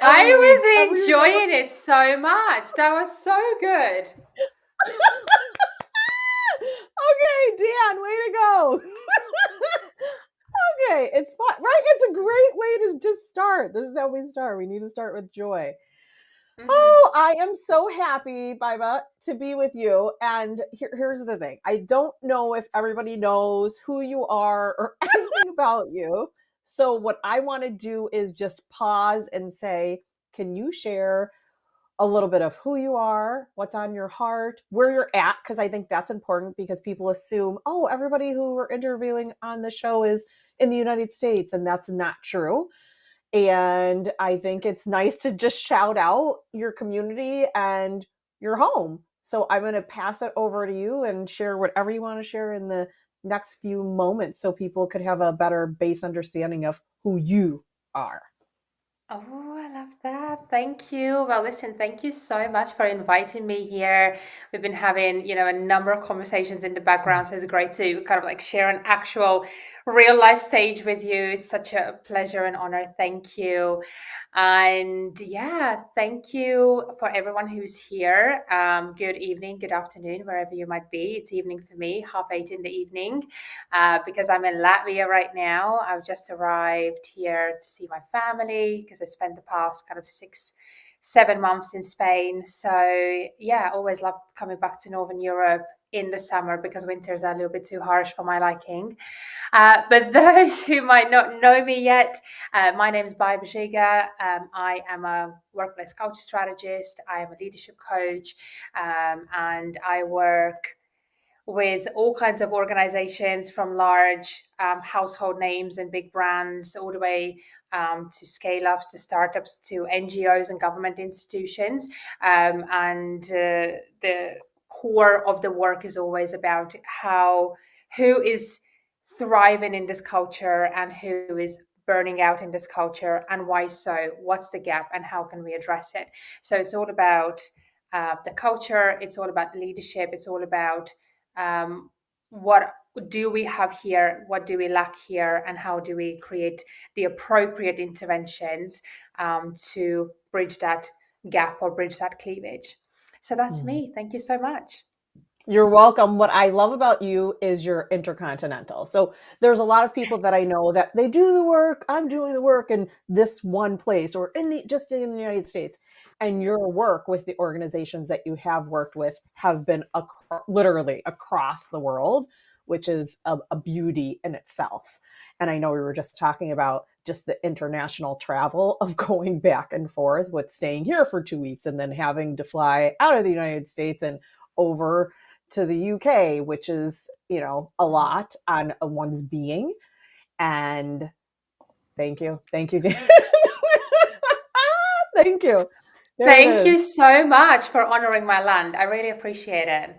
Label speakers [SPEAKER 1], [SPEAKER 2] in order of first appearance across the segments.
[SPEAKER 1] I was enjoying it so much. That was so good.
[SPEAKER 2] Okay, Dan, way to go. Okay, it's fun, right? It's a great way to just start. This is how we start. We need to start with joy.
[SPEAKER 1] Mhm.
[SPEAKER 2] Oh, I am so happy, Baiba, to be with you. And here's the thing. I don't know if everybody knows who you are or anything about you. So what I want to do is just pause and say, can you share a little bit of who you are, what's on your heart, where you're at? Because I think that's important because people assume, oh, everybody who we're interviewing on the show is in the United States, and that's not true. And I think it's nice to just shout out your community and your home. So I'm going to pass it over to you and share whatever you want to share in the next few moments so people could have a better base understanding of who you are.
[SPEAKER 1] Oh, I love that. Thank you. Well, listen, thank you so much for inviting me here. We've been having, a number of conversations in the background, so it's great to kind of like share an actual real life stage with you. It's such a pleasure and honor. Thank you. And yeah, thank you for everyone who's here. Good evening, good afternoon, wherever you might be. It's evening for me, 8:30 in the evening, because I'm in Latvia right now. I've just arrived here to see my family because I spent the past kind of 6-7 months in Spain. So yeah, always loved coming back to Northern Europe in the summer because winters are a little bit too harsh for my liking. But those who might not know me yet, my name is Baiba Žiga. I am a workplace coach strategist. I am a leadership coach, and I work with all kinds of organizations from large household names and big brands all the way to scale-ups, to startups, to NGOs and government institutions. And the core of the work is always about who is thriving in this culture and who is burning out in this culture, and why so, what's the gap, and how can we address it. So it's all about the culture, it's all about the leadership, it's all about what do we have here, what do we lack here, and how do we create the appropriate interventions to bridge that gap or bridge that cleavage. So that's me. Thank you so much.
[SPEAKER 2] You're welcome. What I love about you is you're intercontinental. So there's a lot of people that I know that they do the work. I'm doing the work in this one place or just in the United States. And your work with the organizations that you have worked with have been literally across the world, which is a beauty in itself. And I know we were just talking about just the international travel of going back and forth with staying here for 2 weeks and then having to fly out of the United States and over to the UK, which is, a lot on one's being. And thank you. Thank you, Dan. Thank you.
[SPEAKER 1] Thank you so much for honoring my land. I really appreciate it.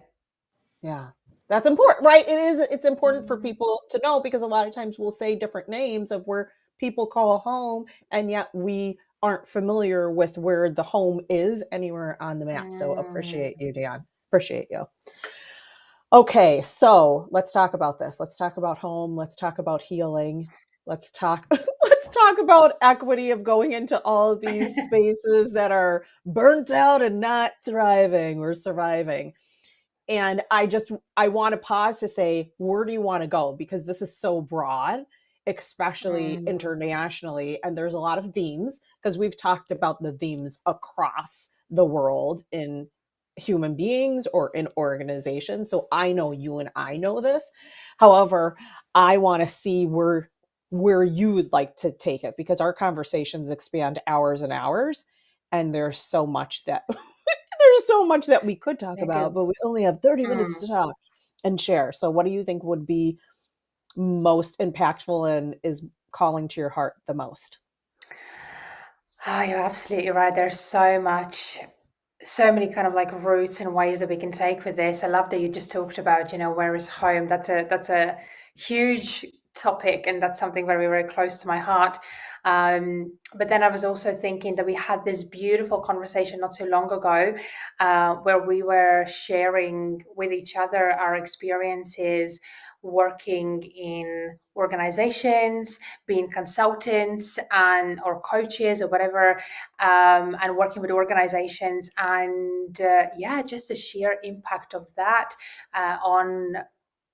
[SPEAKER 2] Yeah. That's important, right? It's important for people to know because a lot of times we'll say different names of where people call home, and yet we aren't familiar with where the home is anywhere on the map. So appreciate you, Dan. Appreciate you. Okay, so let's talk about this. Let's talk about home. Let's talk about healing. Let's talk about equity of going into all of these spaces that are burnt out and not thriving or surviving. And I want to pause to say, where do you want to go? Because this is so broad. especially
[SPEAKER 1] Mm.
[SPEAKER 2] internationally. And there's a lot of themes because we've talked about the themes across the world in human beings or in organizations. So I know you and I know this. However, I want to see where you would like to take it because our conversations expand hours and hours, and there's so much that we could talk
[SPEAKER 1] They
[SPEAKER 2] about,
[SPEAKER 1] do.
[SPEAKER 2] but we only have 30 minutes
[SPEAKER 1] Mm.
[SPEAKER 2] to talk and share. So what do you think would be most impactful and is calling to your heart the most?
[SPEAKER 1] Oh, you're absolutely right. There's so much, so many kind of like routes and ways that we can take with this. I love that you just talked about, where is home? That's a huge topic, and that's something very, very close to my heart. But then I was also thinking that we had this beautiful conversation not too long ago, where we were sharing with each other our experiences working in organizations, being consultants and or coaches or whatever, and working with organizations, and yeah, just the sheer impact of that on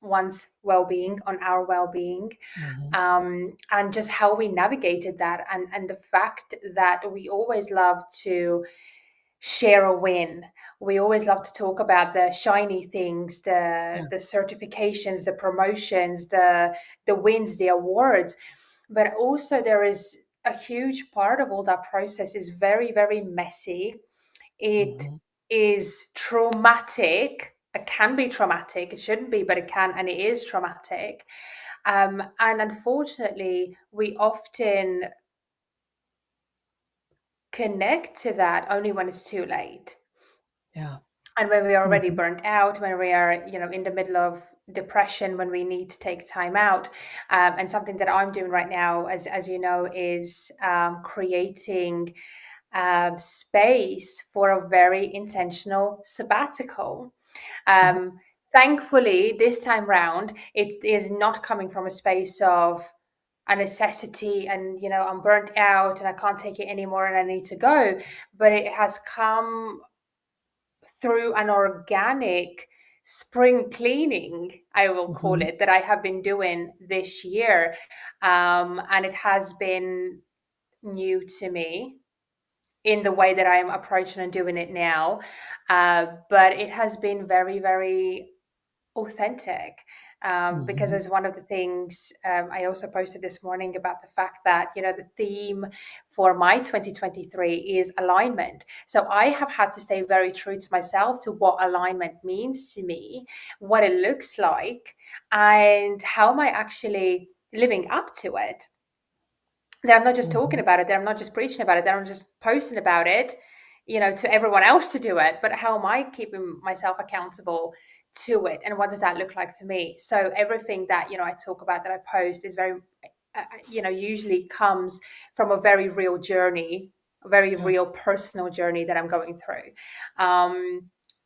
[SPEAKER 1] one's well-being, on our well-being,
[SPEAKER 2] Mhm.
[SPEAKER 1] and just how we navigated that, and the fact that we always love to share a win. We always love to talk about the shiny things,
[SPEAKER 2] Yeah.
[SPEAKER 1] the certifications, the promotions, the wins, the awards. But also there is a huge part of all that process is very, very messy. It
[SPEAKER 2] Mhm.
[SPEAKER 1] is traumatic. It can be traumatic. It shouldn't be, but it can, and it is traumatic. And unfortunately, we often connect to that only when it's too late.
[SPEAKER 2] Yeah.
[SPEAKER 1] And when we're already
[SPEAKER 2] Mhm.
[SPEAKER 1] burnt out, when we are, in the middle of depression, when we need to take time out. And something that I'm doing right now, as you know, is creating space for a very intentional sabbatical.
[SPEAKER 2] Mhm.
[SPEAKER 1] Um, Thankfully, this time round, it is not coming from a space of a necessity and, I'm burnt out and I can't take it anymore and I need to go. But it has come through an organic spring cleaning, I will call
[SPEAKER 2] Mhm.
[SPEAKER 1] it, that I have been doing this year. And it has been new to me in the way that I'm approaching and doing it now. But it has been very, very authentic, because
[SPEAKER 2] Mhm.
[SPEAKER 1] as one of the things I also posted this morning about the fact that the theme for my 2023 is alignment. So I have had to stay very true to myself, to what alignment means to me, what it looks like, and how am I actually living up to it. That I'm not just talking
[SPEAKER 2] Mhm.
[SPEAKER 1] about it, that I'm not just preaching about it, that I'm just posting about it, to everyone else to do it, but how am I keeping myself accountable to it? And what does that look like for me? So everything that, I talk about, that I post, is very, usually comes from a very real journey, a very
[SPEAKER 2] Yeah.
[SPEAKER 1] real personal journey that I'm going through.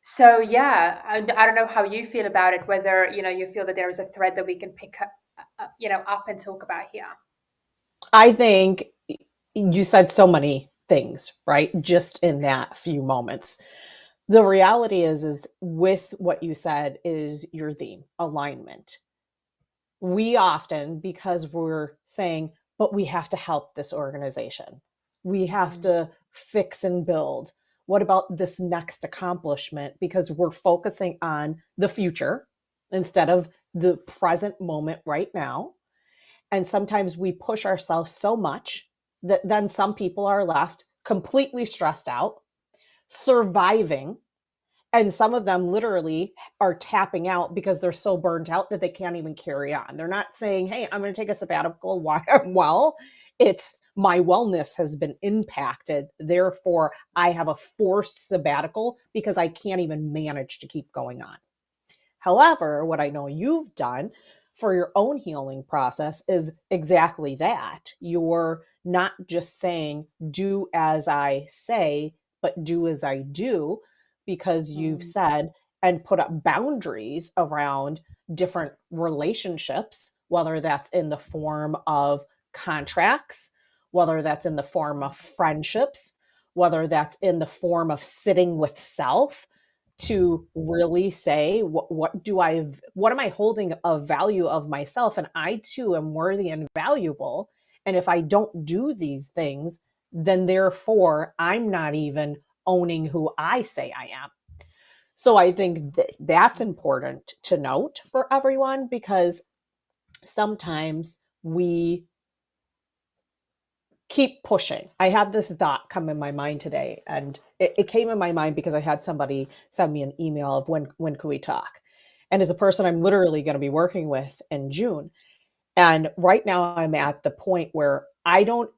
[SPEAKER 1] So yeah, I don't know how you feel about it, whether, you feel that there is a thread that we can pick up, up and talk about here.
[SPEAKER 2] I think you said so many things, right? Just in that few moments. The reality is with what you said is your theme, alignment. We often, because we're saying, but we have to help this organization. We have
[SPEAKER 1] Mm.
[SPEAKER 2] to fix and build. What about this next accomplishment? Because we're focusing on the future instead of the present moment right now. And sometimes we push ourselves so much that then some people are left completely stressed out, surviving, and some of them literally are tapping out because they're so burnt out that they can't even carry on. They're not saying, hey, I'm going to take a sabbatical while I'm well. It's my wellness has been impacted. Therefore, I have a forced sabbatical because I can't even manage to keep going on. However, what I know you've done for your own healing process is exactly that. You're not just saying, do as I say, but do as I do, because you've
[SPEAKER 1] Mm.
[SPEAKER 2] said and put up boundaries around different relationships, whether that's in the form of contracts, whether that's in the form of friendships, whether that's in the form of sitting with self to really say what am I holding of value of myself, and I too am worthy and valuable, and if I don't do these things, then therefore I'm not even owning who I say I am. So I think that's important to note for everyone, because sometimes we keep pushing. I had this thought come in my mind today, and it came in my mind because I had somebody send me an email of when could we talk? And as a person I'm literally going to be working with in June. And right now I'm at the point where I don't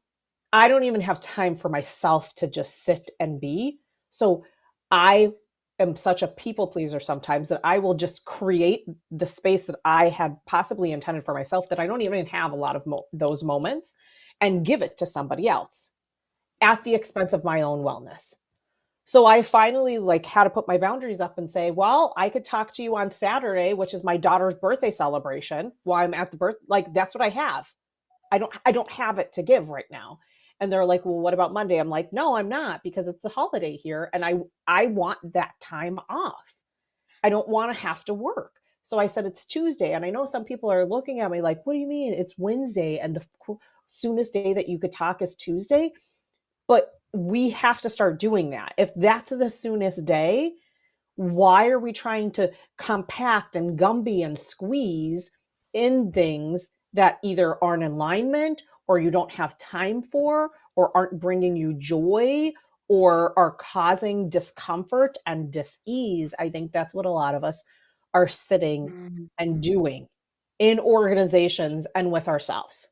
[SPEAKER 2] even have time for myself to just sit and be. So I am such a people pleaser sometimes that I will just create the space that I had possibly intended for myself, that I don't even have a lot of those moments, and give it to somebody else at the expense of my own wellness. So I finally like had to put my boundaries up and say, well, I could talk to you on Saturday, which is my daughter's birthday celebration, while I'm at the birth, like that's what I have. I don't have it to give right now. And they're like, well, what about Monday? I'm like, no, I'm not, because it's the holiday here and I want that time off. I don't want to have to work. So I said it's Tuesday, and I know some people are looking at me like, what do you mean? It's Wednesday and the soonest day that you could talk is Tuesday. But we have to start doing that. If that's the soonest day, why are we trying to compact and gumby and squeeze in things that either aren't in alignment, or you don't have time for, or aren't bringing you joy, or are causing discomfort and dis-ease? I think that's what a lot of us are sitting
[SPEAKER 1] Mm.
[SPEAKER 2] and doing in organizations and with ourselves.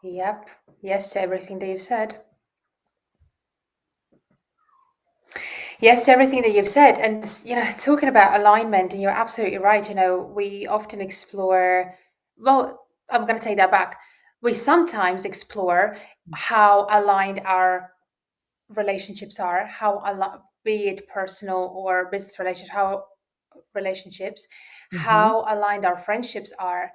[SPEAKER 1] Yep. Yes to everything that you've said. Yes, to everything that you've said. And, talking about alignment, and you're absolutely right. We often explore, well, I'm going to take that back. We sometimes explore how aligned our relationships are, be it personal or business
[SPEAKER 2] Mm-hmm.
[SPEAKER 1] how aligned our friendships are,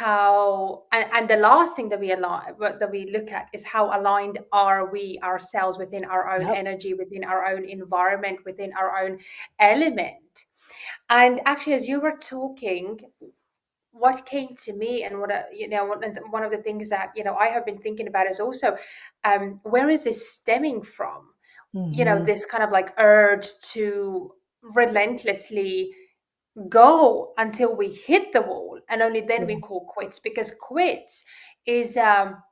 [SPEAKER 1] and the last thing that we look at is how aligned are we ourselves within our own
[SPEAKER 2] Yep.
[SPEAKER 1] energy, within our own environment, within our own element. And actually, as you were talking, what came to me, and one of the things that I have been thinking about is also, where is this stemming from?
[SPEAKER 2] Mm-hmm.
[SPEAKER 1] This kind of like urge to relentlessly go until we hit the wall, and only then we
[SPEAKER 2] Yeah.
[SPEAKER 1] call quits, because quits is a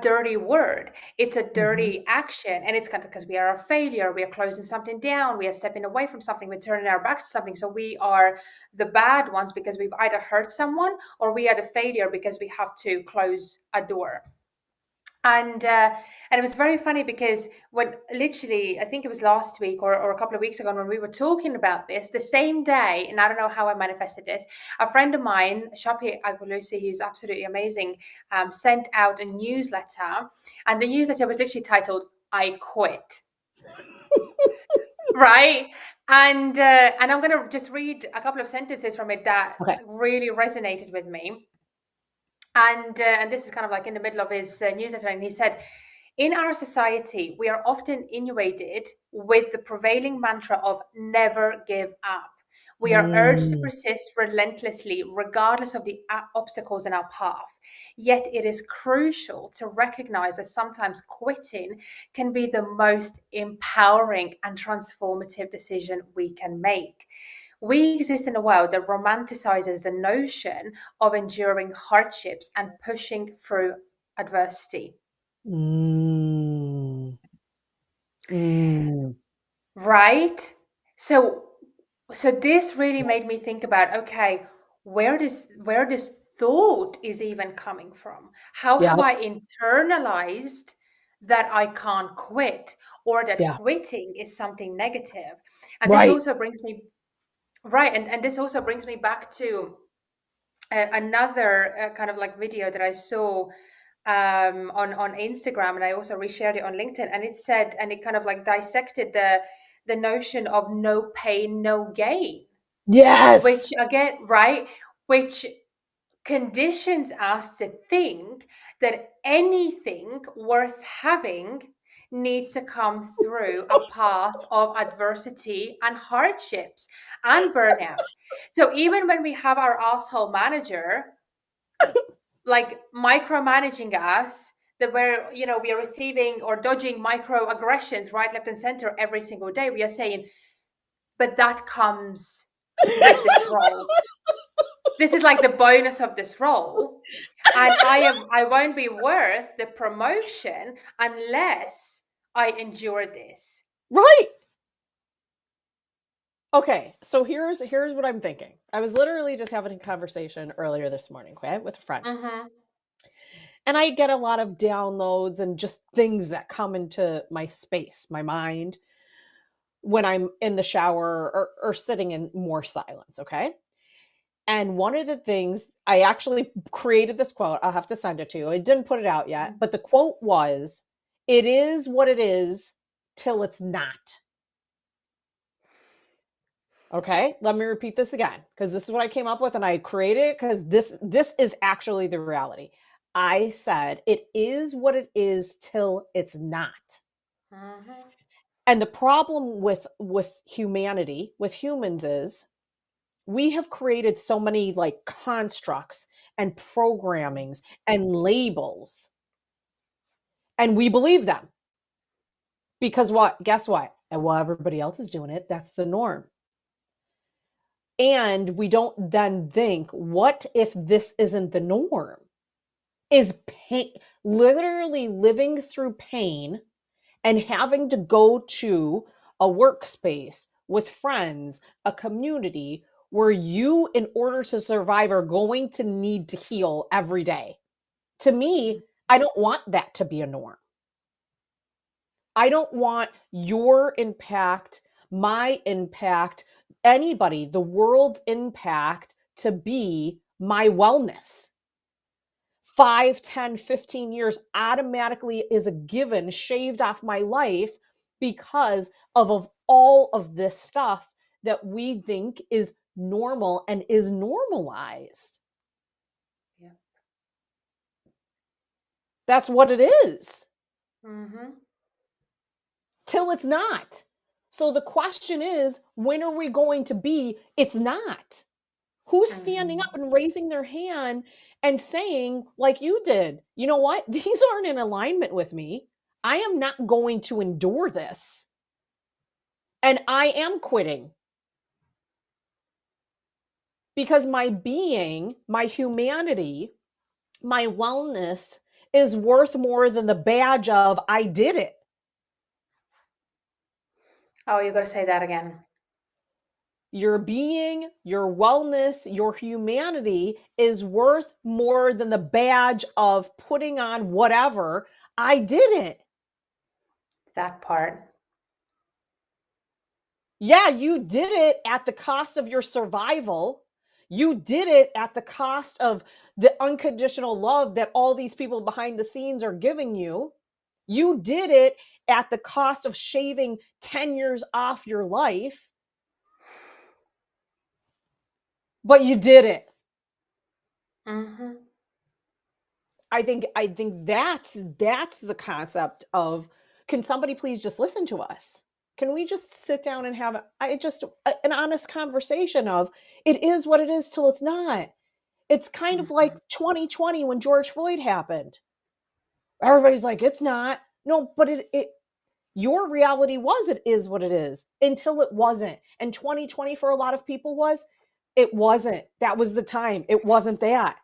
[SPEAKER 1] dirty word. It's a
[SPEAKER 2] Mm-hmm.
[SPEAKER 1] dirty action, and it's kind of because we are a failure, we are closing something down, we are stepping away from something, we're turning our back to something. So we are the bad ones because we've either hurt someone, or we are the failure because we have to close a door. And it was very funny because when, literally, I think it was last week or a couple of weeks ago, when we were talking about this, the same day, and I don't know how I manifested this, a friend of mine, Shapi Agulusi, who's absolutely amazing, sent out a newsletter, and the newsletter was literally titled "I Quit." Right. And I'm going to just read a couple of sentences from it that
[SPEAKER 2] Okay.
[SPEAKER 1] really resonated with me. And this is kind of like in the middle of his newsletter, and he said, in our society, we are often inundated with the prevailing mantra of never give up. We are urged to
[SPEAKER 2] Mm.
[SPEAKER 1] persist relentlessly, regardless of the obstacles in our path. Yet it is crucial to recognize that sometimes quitting can be the most empowering and transformative decision we can make. We exist in a world that romanticizes the notion of enduring hardships and pushing through adversity.
[SPEAKER 2] Mm. Mm.
[SPEAKER 1] Right? So this really made me think about, okay, where this thought is even coming from. How have
[SPEAKER 2] Yep.
[SPEAKER 1] I internalized that I can't quit, or that
[SPEAKER 2] Yeah.
[SPEAKER 1] quitting is something negative? And this
[SPEAKER 2] Right.
[SPEAKER 1] also brings me right, and this also brings me back to another kind of like video that I saw on Instagram, and I also reshared it on LinkedIn. And it said, and it kind of like dissected the notion of no pain, no gain, which
[SPEAKER 2] Yes.
[SPEAKER 1] again, right, which conditions us to think that anything worth having needs to come through a path of adversity and hardships and burnout. So even when we have our asshole manager, like micromanaging us, that we are receiving or dodging microaggressions right, left, and center every single day, we are saying, but that comes with this role. This is like the bonus of this role. And I won't be worth the promotion unless I endure this.
[SPEAKER 2] Right. Okay, so here's what I'm thinking. I was literally just having a conversation earlier this morning, okay, with a friend.
[SPEAKER 1] Mm-hmm.
[SPEAKER 2] And I get a lot of downloads and just things that come into my space, my mind, when I'm in the shower or sitting in more silence, okay? And one of the things, I actually created this quote. I'll have to send it to you. I didn't put it out yet, but the quote was, "It is what it is till it's not." Okay, let me repeat this again, because this is what I came up with and I created it because this is actually the reality. I said it is what it is till it's not.
[SPEAKER 1] Mm-hmm.
[SPEAKER 2] And the problem with humanity, with humans, is we have created so many like constructs and programmings and labels, and we believe them because what? Guess what? And while everybody else is doing it, that's the norm. And we don't then think, what if this isn't the norm? Is pain, literally living through pain and having to go to a workspace with friends, a community where you, in order to survive, are going to need to heal every day. To me, I don't want that to be a norm. I don't want your impact, my impact, anybody, the world's impact to be my wellness. 5, 10, 15 years automatically is a given, shaved off my life because of all of this stuff that we think is normal and is normalized.
[SPEAKER 1] Yeah.
[SPEAKER 2] That's what it is.
[SPEAKER 1] Mm-hmm.
[SPEAKER 2] Till it's not. So the question is, when are we going to be it's not? Who's standing up and raising their hand and saying, like you did, you know what? These aren't in alignment with me. I am not going to endure this. And I am quitting. Because my being, my humanity, my wellness is worth more than the badge of I did it.
[SPEAKER 1] Oh, you got to say that again.
[SPEAKER 2] Your being, your wellness, your humanity is worth more than the badge of putting on whatever. I did it.
[SPEAKER 1] That part.
[SPEAKER 2] Yeah, you did it at the cost of your survival. You did it at the cost of the unconditional love that all these people behind the scenes are giving you. You did it at the cost of shaving 10 years off your life. But you did it.
[SPEAKER 1] Mm-hmm.
[SPEAKER 2] I think that's the concept of, can somebody please just listen to us? Can we just sit down and have an honest conversation of, it is what it is till it's not. It's kind of like 2020 when George Floyd happened. Everybody's like, it's not. No, but it your reality was, it is what it is, until it wasn't. And 2020 for a lot of people was, it wasn't. That was the time. It wasn't that.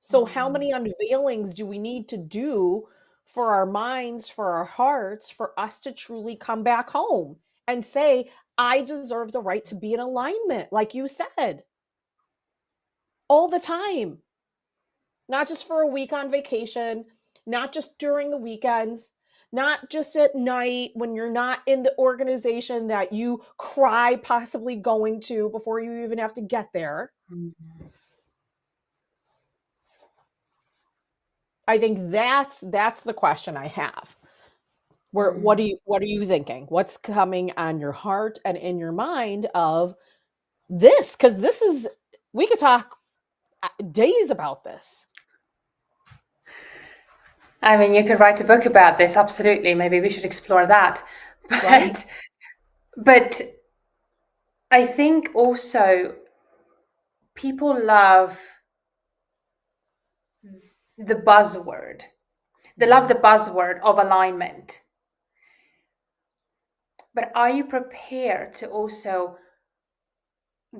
[SPEAKER 2] So how many unveilings do we need to do for our minds, for our hearts, for us to truly come back home and say, I deserve the right to be in alignment, like you said, all the time, not just for a week on vacation, not just during the weekends, not just at night when you're not in the organization that you cry possibly going to before you even have to get there. I think that's the question I have. Where what are you thinking? What's coming on your heart and in your mind of this? Because this is, we could talk days about this.
[SPEAKER 1] I mean, you could write a book about this, absolutely. Maybe we should explore that.
[SPEAKER 2] right?
[SPEAKER 1] But I think also people love the buzzword. They love
[SPEAKER 2] Mhm.
[SPEAKER 1] the buzzword of alignment. But are you prepared to also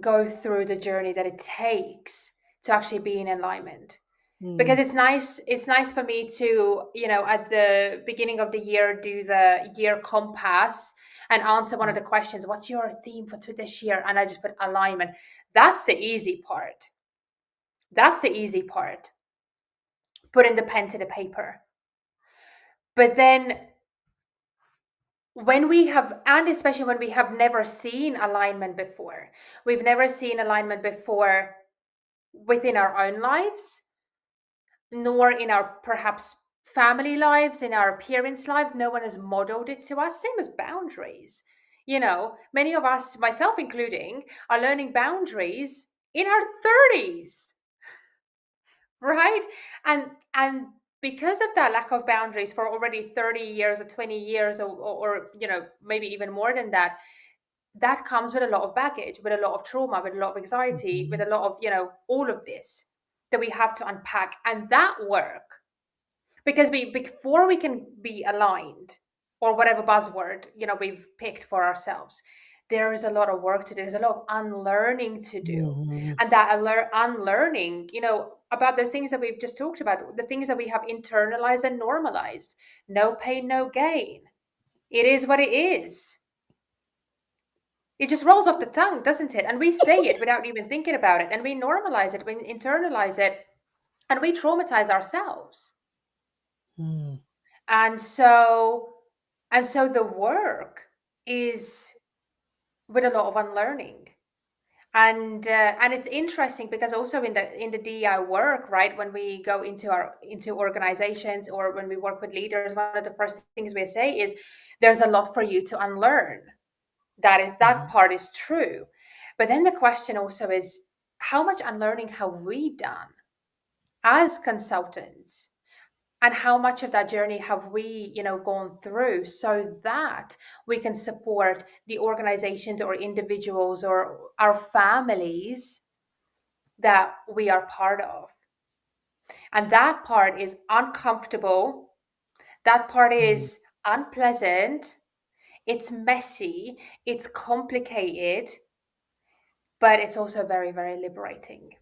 [SPEAKER 1] go through the journey that it takes to actually be in alignment? Because
[SPEAKER 2] Mm,
[SPEAKER 1] it's nice for me to, at the beginning of the year, do the year compass and answer one of the questions, what's your theme for this year? And I just put alignment. That's the easy part. That's the easy part. Putting the pen to the paper. But then when we have, and especially when we have never seen alignment before, we've never seen alignment before within our own lives, nor in our perhaps family lives, in our parents' lives. No one has modeled it to us. Same as boundaries. Many of us, myself including, are learning boundaries in our 30s, right? And because of that lack of boundaries for already 30 years or 20 years, or maybe even more than that, that comes with a lot of baggage, with a lot of trauma, with a lot of anxiety, with
[SPEAKER 2] mhm,
[SPEAKER 1] a lot of, all of this that we have to unpack. And that work, because before we can be aligned, or whatever buzzword we've picked for ourselves, there is a lot of work to do. There's a lot of unlearning to do.
[SPEAKER 2] mhm,
[SPEAKER 1] And that unlearning, about those things that we've just talked about, the things that we have internalized and normalized. No pain, no gain. It is what it is. It just rolls off the tongue, doesn't it? And we say it without even thinking about it, and we normalize it, we internalize it, and we traumatize ourselves.
[SPEAKER 2] mm,
[SPEAKER 1] And so and so the work is with a lot of unlearning. And it's interesting because also in the DEI work, right, when we go into organizations, or when we work with leaders, one of the first things we say is there's a lot for you to unlearn. That
[SPEAKER 2] mhm,
[SPEAKER 1] part is true. But then the question also is, how much unlearning have we done as consultants? And how much of that journey have we gone through, so that we can support the organizations or individuals or our families that we are part of? And that part is uncomfortable, that part
[SPEAKER 2] mm.
[SPEAKER 1] is unpleasant, it's messy, it's complicated, but it's also very, very liberating.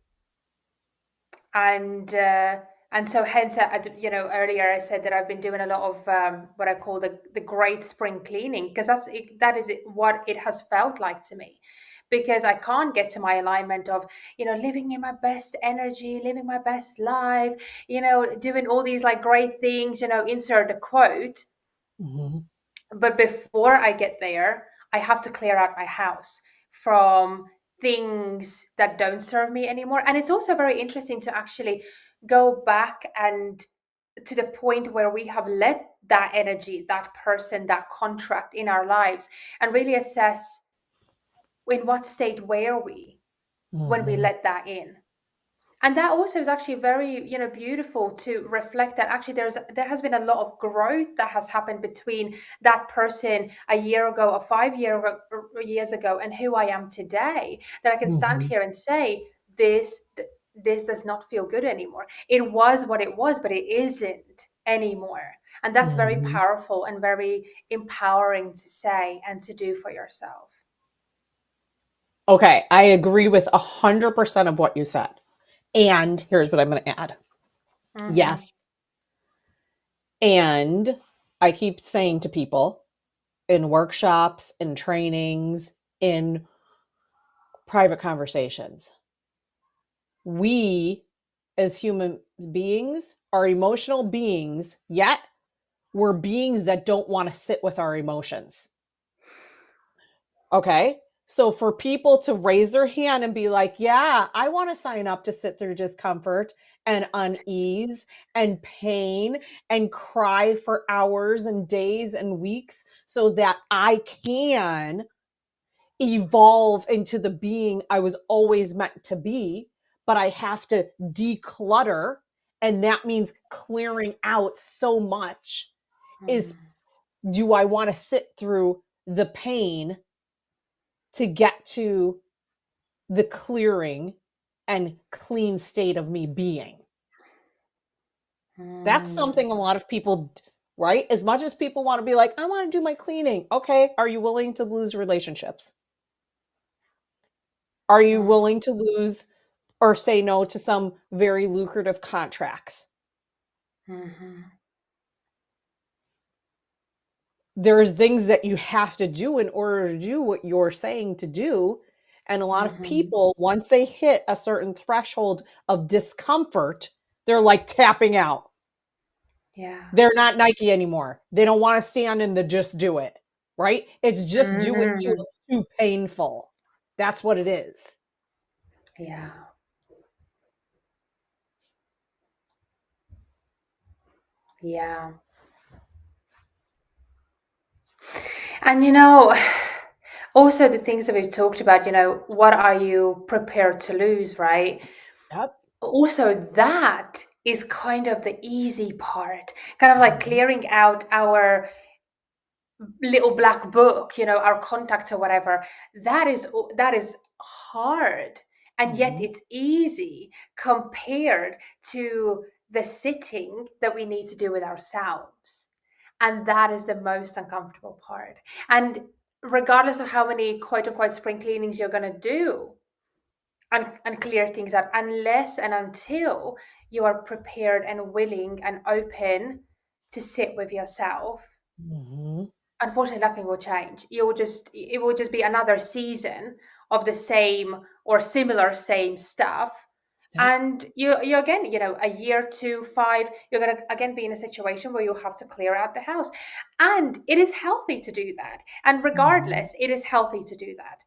[SPEAKER 1] And so hence, earlier I said that I've been doing a lot of what I call the great spring cleaning, because what it has felt like to me. Because I can't get to my alignment of living in my best energy, living my best life, doing all these like great things, insert the quote.
[SPEAKER 2] Mhm,
[SPEAKER 1] But before I get there, I have to clear out my house from things that don't serve me anymore. And it's also very interesting to actually go back and to the point where we have let that energy, that person, that contract in our lives, and really assess in what state were we when we
[SPEAKER 2] mhm,
[SPEAKER 1] let that in. And that also is actually very beautiful to reflect that actually there has been a lot of growth that has happened between that person a year ago or 5 years ago and who I am today, that I can stand
[SPEAKER 2] mhm,
[SPEAKER 1] here and say this does not feel good anymore. It was what it was, but it isn't anymore. And that's very
[SPEAKER 2] mhm.
[SPEAKER 1] powerful and very empowering to say and to do for yourself.
[SPEAKER 2] Okay, I agree with 100% of what you said. And here's what I'm going to add.
[SPEAKER 1] Hmm.
[SPEAKER 2] Yes. And I keep saying to people in workshops, in trainings, in private conversations, we as human beings are emotional beings, yet we're beings that don't want to sit with our emotions. Okay. So for people to raise their hand and be like, yeah, I want to sign up to sit through discomfort and unease and pain and cry for hours and days and weeks so that I can evolve into the being I was always meant to be, but I have to declutter And that means clearing out so much. Is,
[SPEAKER 1] Mm.
[SPEAKER 2] do I want to sit through the pain to get to the clearing and clean state of me being? That's
[SPEAKER 1] Mm.
[SPEAKER 2] something a lot of people, right? As much as people want to be like, I want to do my cleaning. Okay. Are you willing to lose relationships? Are you
[SPEAKER 1] Mm.
[SPEAKER 2] willing to lose or say no to some very lucrative contracts?
[SPEAKER 1] Mhm.
[SPEAKER 2] There's things that you have to do in order to do what you're saying to do. And a lot of
[SPEAKER 1] Mhm.
[SPEAKER 2] people, once they hit a certain threshold of discomfort, they're like tapping out.
[SPEAKER 1] Yeah.
[SPEAKER 2] They're not Nike anymore. They don't want to stand in the just do it, right? It's just do it till
[SPEAKER 1] Mhm.
[SPEAKER 2] it's too painful. That's what it is.
[SPEAKER 1] Yeah. Yeah. And also the things that we've talked about, what are you prepared to lose, right?
[SPEAKER 2] Yep.
[SPEAKER 1] Also, that is kind of the easy part, kind of like
[SPEAKER 2] Mhm.
[SPEAKER 1] clearing out our little black book, our contacts or whatever. That is hard, and yet
[SPEAKER 2] Mhm.
[SPEAKER 1] it's easy compared to the sitting that we need to do with ourselves. And that is the most uncomfortable part. And regardless of how many quote unquote spring cleanings you're going to do and clear things out, unless and until you are prepared and willing and open to sit with yourself,
[SPEAKER 2] Mhm.
[SPEAKER 1] unfortunately nothing will change. It will just be another season of the same or similar same stuff.
[SPEAKER 2] Yep.
[SPEAKER 1] And you again, a year to 5, you're going to again be in a situation where you have to clear out the house. And it is healthy to do that, and
[SPEAKER 2] Mhm.
[SPEAKER 1] regardless, it is healthy to do that.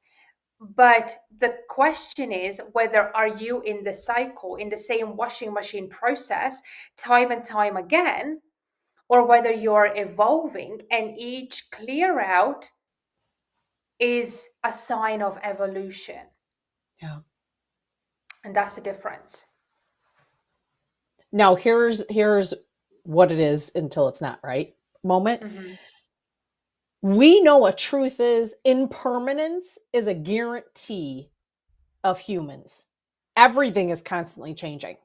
[SPEAKER 1] But the question is, whether are you in the cycle, in the same washing machine process time and time again, or whether you're evolving, and each clear out is a sign of evolution.
[SPEAKER 2] Yeah.
[SPEAKER 1] And that's the difference.
[SPEAKER 2] Now here's what it is until it's not, right? Moment.
[SPEAKER 1] Hmm.
[SPEAKER 2] We know what truth is. Impermanence is a guarantee of humans. Everything is constantly changing.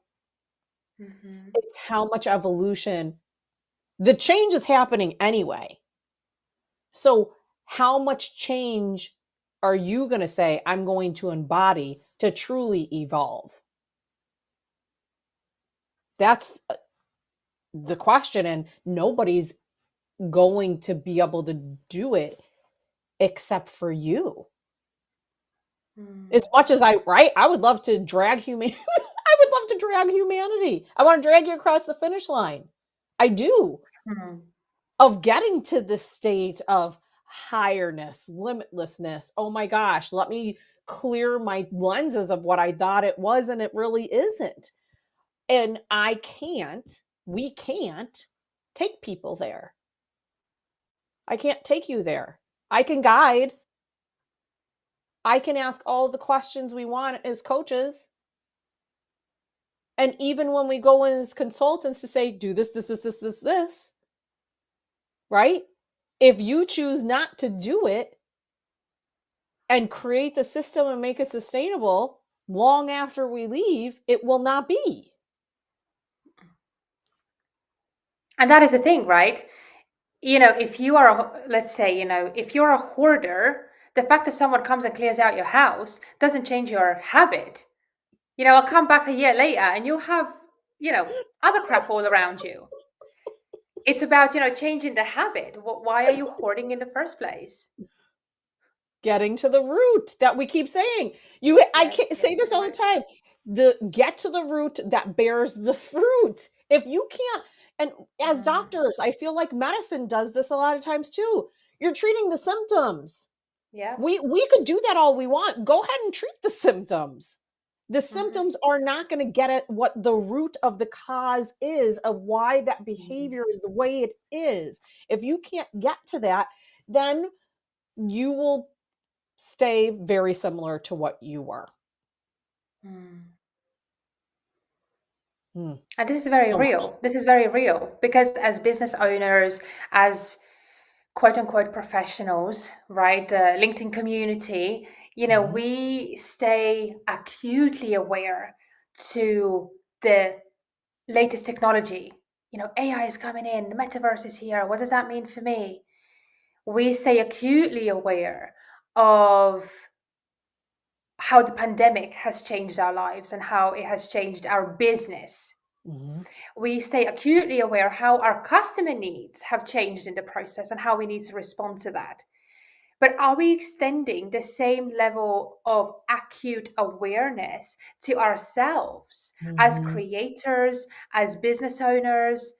[SPEAKER 1] Hmm.
[SPEAKER 2] It's how much evolution, the change is happening anyway. So, how much change are you going to say, I'm going to embody to truly evolve? That's the question. And nobody's going to be able to do it except for you. As
[SPEAKER 1] Mm.
[SPEAKER 2] much as right? I would love to drag human I would love to drag humanity. I want to drag you across the finish line. I do.
[SPEAKER 1] Mm.
[SPEAKER 2] Of getting to this state of highness, limitlessness. Oh my gosh, let me clear my lenses of what I thought it was and it really isn't. And we can't take people there. I can't take you there. I can guide. I can ask all the questions we want as coaches. And even when we go in as consultants to say, do this, right? If you choose not to do it and create the system and make it sustainable long after we leave, it will not be.
[SPEAKER 1] And that is the thing, right? If you are, let's say, if you're a hoarder, the fact that someone comes and clears out your house doesn't change your habit. I'll come back a year later and you'll have, other crap all around you. It's about, changing the habit. Why are you hoarding in the first place?
[SPEAKER 2] Getting to the root that we keep saying. I
[SPEAKER 1] Yes,
[SPEAKER 2] can't say
[SPEAKER 1] getting to
[SPEAKER 2] this
[SPEAKER 1] the
[SPEAKER 2] all the
[SPEAKER 1] root.
[SPEAKER 2] time. The get to the root that bears the fruit. If you can't, and as
[SPEAKER 1] Mm.
[SPEAKER 2] doctors, I feel like medicine does this a lot of times too. You're treating the symptoms.
[SPEAKER 1] Yeah.
[SPEAKER 2] We could do that all we want. Go ahead and treat the symptoms. The
[SPEAKER 1] Hmm.
[SPEAKER 2] symptoms are not going to get at what the root of the cause is of why that behavior is the way it is. If you can't get to that, then you will stay very similar to what you were.
[SPEAKER 1] Mm.
[SPEAKER 2] Mm.
[SPEAKER 1] And this is very
[SPEAKER 2] So much.
[SPEAKER 1] real. This is very real because as business owners, as quote unquote professionals, right? The LinkedIn community,
[SPEAKER 2] Mhm.
[SPEAKER 1] we stay acutely aware to the latest technology. AI is coming in, the metaverse is here. What does that mean for me? We stay acutely aware of how the pandemic has changed our lives and how it has changed our business.
[SPEAKER 2] Mhm.
[SPEAKER 1] We stay acutely aware how our customer needs have changed in the process and how we need to respond to that. But are we extending the same level of acute awareness to ourselves as
[SPEAKER 2] Mhm.
[SPEAKER 1] creators, as business owners,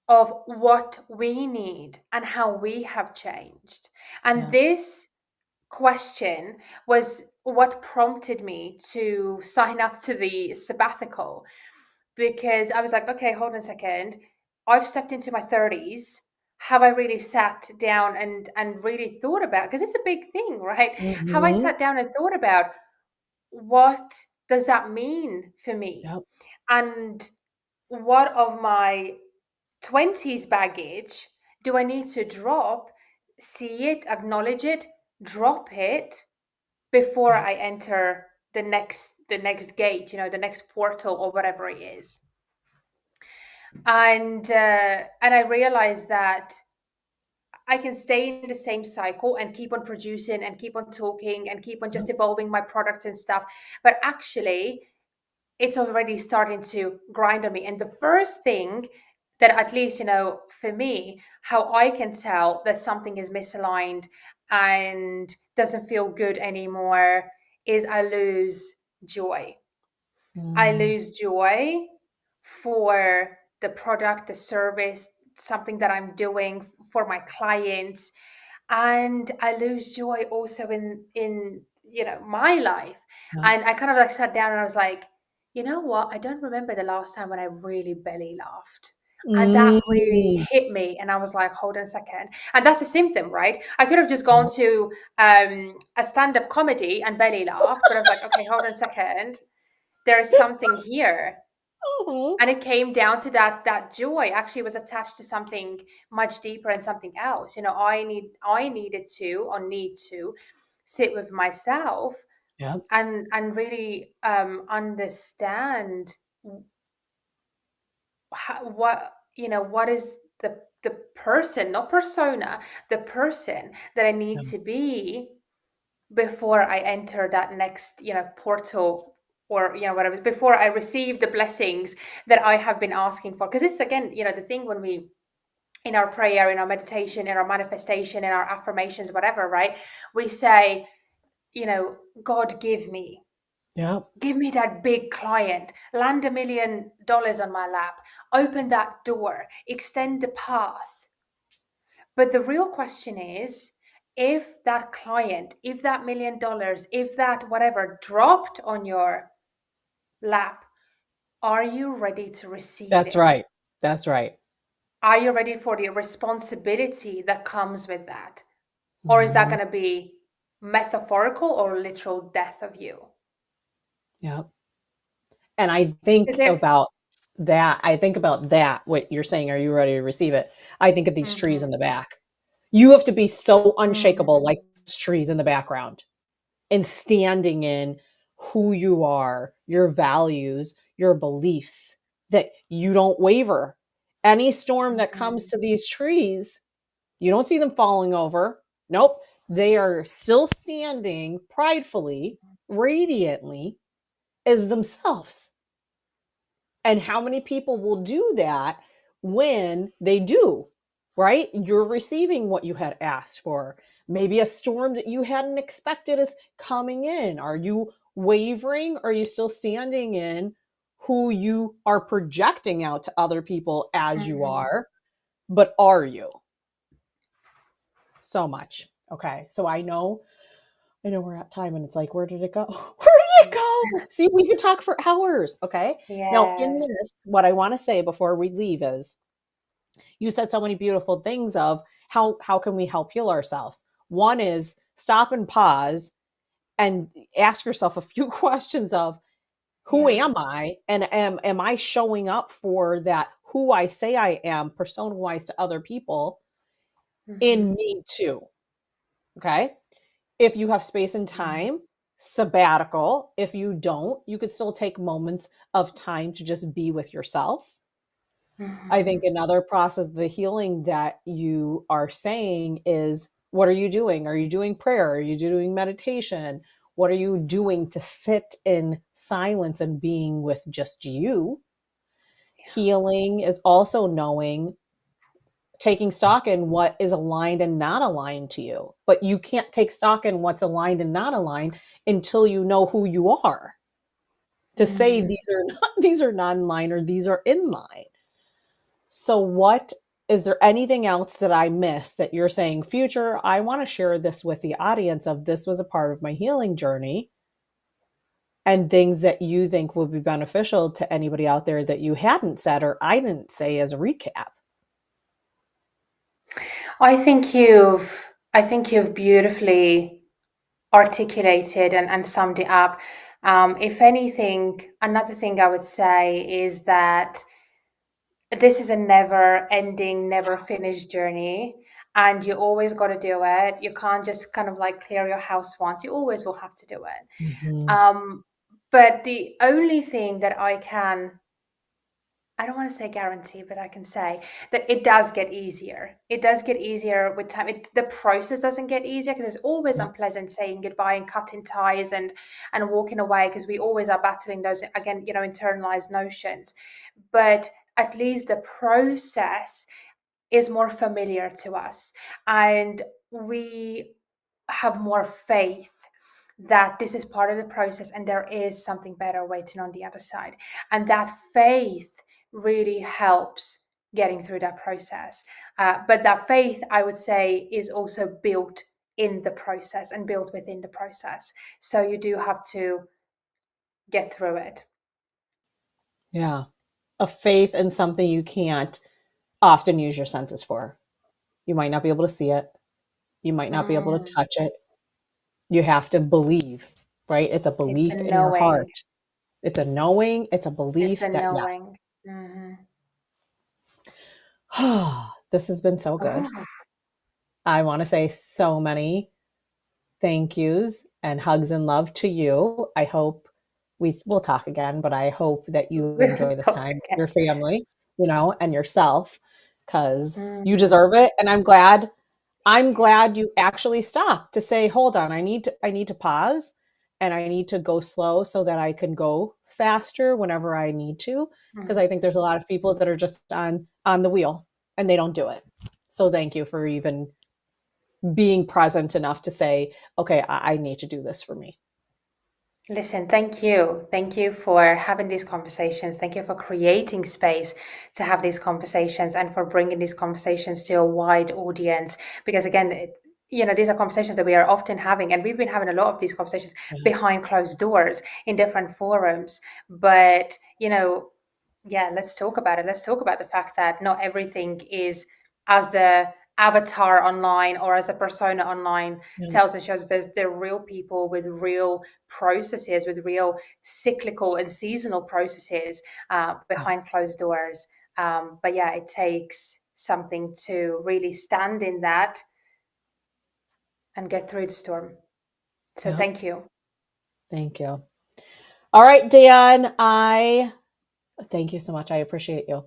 [SPEAKER 1] of what we need and how we have changed? And
[SPEAKER 2] Yeah.
[SPEAKER 1] this question was what prompted me to sign up to the sabbatical, because I was like, okay, hold on a second. I've stepped into my 30s. Have I really sat down and really thought about, because it's a big thing, right? Have I
[SPEAKER 2] Mhm.
[SPEAKER 1] sat down and thought about what does that mean for me?
[SPEAKER 2] Yep.
[SPEAKER 1] And what of my 20s baggage do I need to drop, see it, acknowledge it, drop it before
[SPEAKER 2] Yep.
[SPEAKER 1] I enter the next gate, the next portal or whatever it is. And I realized that I can stay in the same cycle and keep on producing and keep on talking and keep on
[SPEAKER 2] Yep.
[SPEAKER 1] just evolving my products and stuff, but actually it's already starting to grind on me. And the first thing that, at least for me, how I can tell that something is misaligned and doesn't feel good anymore, is I lose joy. I
[SPEAKER 2] Mm.
[SPEAKER 1] lose joy for the product, the service, something that I'm doing for my clients, and I lose joy also in my life.
[SPEAKER 2] Yep.
[SPEAKER 1] And I kind of like sat down and I was like, you know what? I don't remember the last time when I really belly laughed. And that really
[SPEAKER 2] Mm.
[SPEAKER 1] hit me, and I was like, hold on a second. And that's a symptom, right? I could have just
[SPEAKER 2] Yep.
[SPEAKER 1] gone to a stand-up comedy and belly laugh, but I was like, okay, hold on a second, there's something here.
[SPEAKER 2] Mhm.
[SPEAKER 1] And it came down to that joy actually was attached to something much deeper and something else. I needed to, or need to, sit with myself
[SPEAKER 2] Yep.
[SPEAKER 1] and really understand what is the person, not persona, the person that I need
[SPEAKER 2] Yep.
[SPEAKER 1] to be before I enter that next, portal, or whatever, before I receive the blessings that I have been asking for. Because this is, again, the thing, when we, in our prayer, in our meditation, in our manifestation, in our affirmations, whatever, right? We say, God,
[SPEAKER 2] Yep.
[SPEAKER 1] give me that big client, land $1 million on my lap, open that door, extend the path. But the real question is, if that client, if that $1 million, if that whatever dropped on your lap, are you ready to receive
[SPEAKER 2] That's
[SPEAKER 1] it?
[SPEAKER 2] right. That's right.
[SPEAKER 1] Are you ready for the responsibility that comes with that? Or is that
[SPEAKER 2] Mhm.
[SPEAKER 1] going to be metaphorical or literal death of you?
[SPEAKER 2] Yep. And I
[SPEAKER 1] Is
[SPEAKER 2] think
[SPEAKER 1] there?
[SPEAKER 2] about that. I think about that, what you're saying, are you ready to receive it? I think of these trees in
[SPEAKER 1] Mm-hmm,
[SPEAKER 2] the back. You have to be so unshakable,
[SPEAKER 1] mm-hmm,
[SPEAKER 2] like these trees in the background, and standing in who you are, your values, your beliefs, that you don't waver. Any storm that comes
[SPEAKER 1] mm-hmm,
[SPEAKER 2] to these trees, you don't see them falling over. Nope. They are still standing pridefully, radiantly as themselves. And how many people will do that when they do, right? You're receiving what you had asked for. Maybe a storm that you hadn't expected is coming in. Are you wavering? Are you still standing in who you are projecting out to other people as you
[SPEAKER 1] mm-hmm.
[SPEAKER 2] are? But are you? So much. Okay. So I know we're at time and it's like, where did it go? Where did it go? See, we could talk for hours. Okay. Now, in
[SPEAKER 1] Yes.
[SPEAKER 2] this, what I want to say before we leave is you said so many beautiful things of how can we help heal ourselves? One is stop and pause and ask yourself a few questions of, Who
[SPEAKER 1] Yeah.
[SPEAKER 2] am I? And am I showing up for that who I say I am, persona wise to other people in
[SPEAKER 1] Hmm.
[SPEAKER 2] me too? Okay. If you have space and
[SPEAKER 1] Hmm.
[SPEAKER 2] time, sabbatical. If you don't, you could still take moments of time to just be with yourself. I think
[SPEAKER 1] Hmm.
[SPEAKER 2] another process, the healing that you are saying is, what are you doing? Are you doing prayer? Are you doing meditation? What are you doing to sit in silence and being with just you? Healing is also knowing, taking stock in what is aligned and not aligned to you. But you can't take stock in what's aligned and not aligned until you know who you are. To say
[SPEAKER 1] Hmm.
[SPEAKER 2] these are not, these are non-line or these are in line. So what is there anything else that I missed that you're saying, future, I want to share this with the audience of this was a part of my healing journey, and things that you think will be beneficial to anybody out there that you hadn't said or I didn't say as a recap?
[SPEAKER 1] I think you've beautifully articulated and summed it up. If anything, another thing I would say is that this is a never ending, never finished journey. And you always got to do it. You can't just kind of like clear your house once. You always will have to do it.
[SPEAKER 2] Mhm.
[SPEAKER 1] But the only thing that I don't want to say guarantee, but I can say that it does get easier. It does get easier with time. The process doesn't get easier because it's always
[SPEAKER 2] Yeah.
[SPEAKER 1] unpleasant saying goodbye and cutting ties and walking away because we always are battling those again, internalized notions. But at least the process is more familiar to us, and we have more faith that this is part of the process and there is something better waiting on the other side. And that faith really helps getting through that process. But that faith, I would say, is also built in the process and built within the process. So you do have to get through it.
[SPEAKER 2] Yeah. A faith in something you can't often use your senses for. You might not be able to see it. You might not be able to
[SPEAKER 1] Mm,
[SPEAKER 2] touch it. You have to believe, right? It's a
[SPEAKER 1] it's the
[SPEAKER 2] belief in your
[SPEAKER 1] knowing.
[SPEAKER 2] heart. It's a knowing, it's a
[SPEAKER 1] It's the
[SPEAKER 2] belief that
[SPEAKER 1] knowing. Hmm.
[SPEAKER 2] yes. This has been so good.
[SPEAKER 1] Oh,
[SPEAKER 2] I want to say so many thank yous and hugs and love to you. I hope we will talk again, but I hope that you
[SPEAKER 1] we'll
[SPEAKER 2] enjoy this
[SPEAKER 1] talk
[SPEAKER 2] time with
[SPEAKER 1] again.
[SPEAKER 2] your family, and yourself, because you
[SPEAKER 1] Mhm.
[SPEAKER 2] deserve it. And I'm glad you actually stopped to say, hold on, I need to pause and I need to go slow so that I can go faster whenever I need to. Because
[SPEAKER 1] Mhm.
[SPEAKER 2] I think there's a lot of people that are just on the wheel and they don't do it. So thank you for even being present enough to say, okay, I need to do this for me.
[SPEAKER 1] Listen, thank you. Thank you for having these conversations. Thank you for creating space to have these conversations and for bringing these conversations to a wide audience. Because again, these are conversations that we are often having, and we've been having a lot of these conversations
[SPEAKER 2] Yeah.
[SPEAKER 1] behind closed doors in different forums. But, yeah, let's talk about it. Let's talk about the fact that not everything is as the avatar online or as a persona online
[SPEAKER 2] Yeah.
[SPEAKER 1] tells and shows. They're real people with real processes, with real cyclical and seasonal processes
[SPEAKER 2] Yeah.
[SPEAKER 1] behind closed doors. But yeah, it takes something to really stand in that and get through the storm. So
[SPEAKER 2] Yeah.
[SPEAKER 1] thank you.
[SPEAKER 2] Thank you. All right, Dan, I thank you so much. I appreciate you.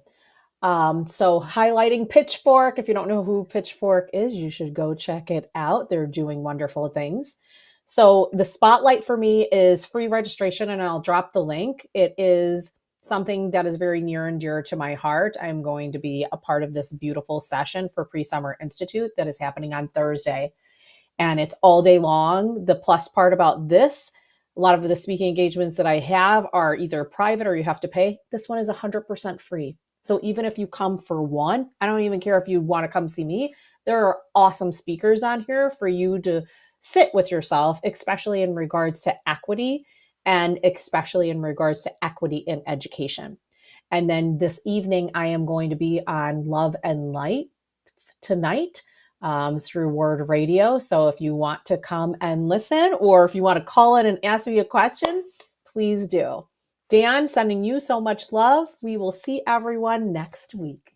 [SPEAKER 2] So highlighting Pitchfork. If you don't know who Pitchfork is, you should go check it out. They're doing wonderful things. So the spotlight for me is free registration, and I'll drop the link. It is something that is very near and dear to my heart. I'm going to be a part of this beautiful session for Pre-Summer Institute that is happening on Thursday, and it's all day long. The plus part about this, a lot of the speaking engagements that I have are either private or you have to pay. This one is 100% free. So even if you come for one, I don't even care if you want to come see me. There are awesome speakers on here for you to sit with yourself, especially in regards to equity and especially in regards to equity in education. And then this evening, I am going to be on Love and Light tonight through Word Radio. So if you want to come and listen, or if you want to call in and ask me a question, please do. Dan, sending you so much love. We will see everyone next week.